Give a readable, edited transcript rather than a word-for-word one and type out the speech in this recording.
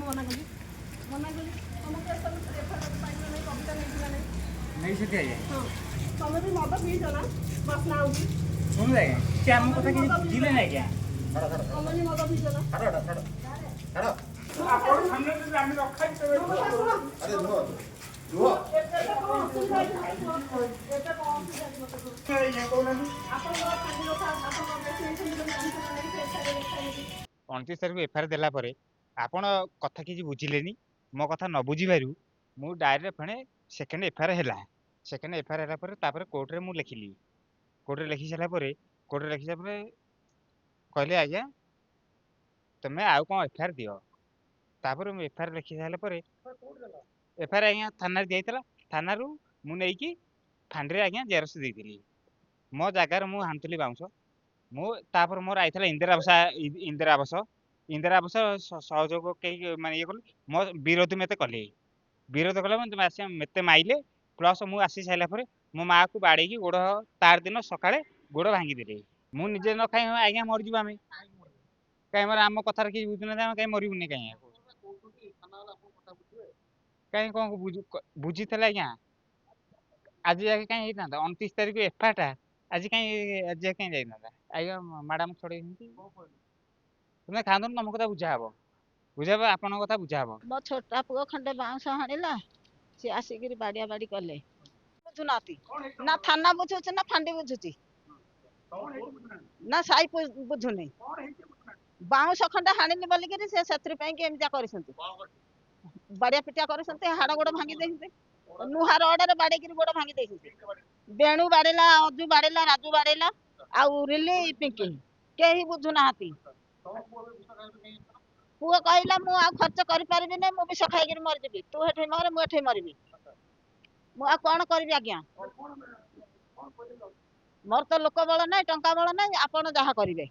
मना कली तुमको कविता नहीं से दिया हाँ तुम भी मद पीछ ना बस ना सुन रहे हैं क्या हम कथा कि जिले नहीं क्या तुम भी मद पीछ ना छाड़ आपण सामने से हम रखा ही अरे रुह उनतीस तारीख एफआईआर देला परे आपण कथा किसी बुझिलेनी मो कथा न बुझिबारु मु डायरेक्ट फणे सेकंड एफआईआर हैला सेकंड एफआईआर हैला परे तापर कोर्ट रे मु लिखिली कोर्ट रे लिखि साला परे कोर्ट रे लिखि साला परे कहले आज्ञा तमे आउ कोन एफआईआर दियो तापर मु एफआईआर लिखि साला परे एफआईआर आज्ञा थाना रे जाइतला थाना रु मु नेकी फांडरे आज्ञा जेरस देइतिली मो जागार मु हांतुली बाउंस मु तापर मोर आइथला इंदिरा आवास सहयोग कई माने ये कल मो विरोध मते कले विरोध कले तुम आसी मते माइले प्लस मु आसी साइला परे मो माँ को बाड़े की गोड़ तार दिन सकाळे गोड़ भांगी देले मु निजे न खाई आज्ञा मर जीव आमे काई मर आम कथार कि बुझुना जे काई मरिबुनी काई काई कोन बुझी थला आज्ञा आज जाके काई हेता 29 तारीख एफआटा आज काई आज काई जाई ना आज्ञा मैडम छड़े तुम खांदन तुम कथा बुझा हबो बुझाबो आपन कथा बुझा हबो मो छोटा पुओ खंडे बाउंस हाणिला सी आसिक बाड़िया बाड़ी कले बुझुनाती ना थाना बुझुची ना फांडी बुझुची ना साई बुझुनी बाउंस खंडे हाणिनी बोलिकी से सेत्री पई के एमिजा करिसंती बाड़िया पिटिया करिसंती हाड़ गोड़ भांगी देइसंती नुहा रोडरे बाड़ेकी गोड़ भांगी देइसंती बेणु बाड़ेला अजू बाड़ेला राजू बाड़ेला आउ रिली पिंकी केही बुझुनाहाती पुओ कहला मु आ खर्च करि परिबि नै मु विष खाइकिरी मरि जेबी तू हेठे मर मु हेठे मरिबी मु आ कोन करबी आज्ञा मोर तो लोक बळ नै टंका बळ नै आपण जहा करिवे।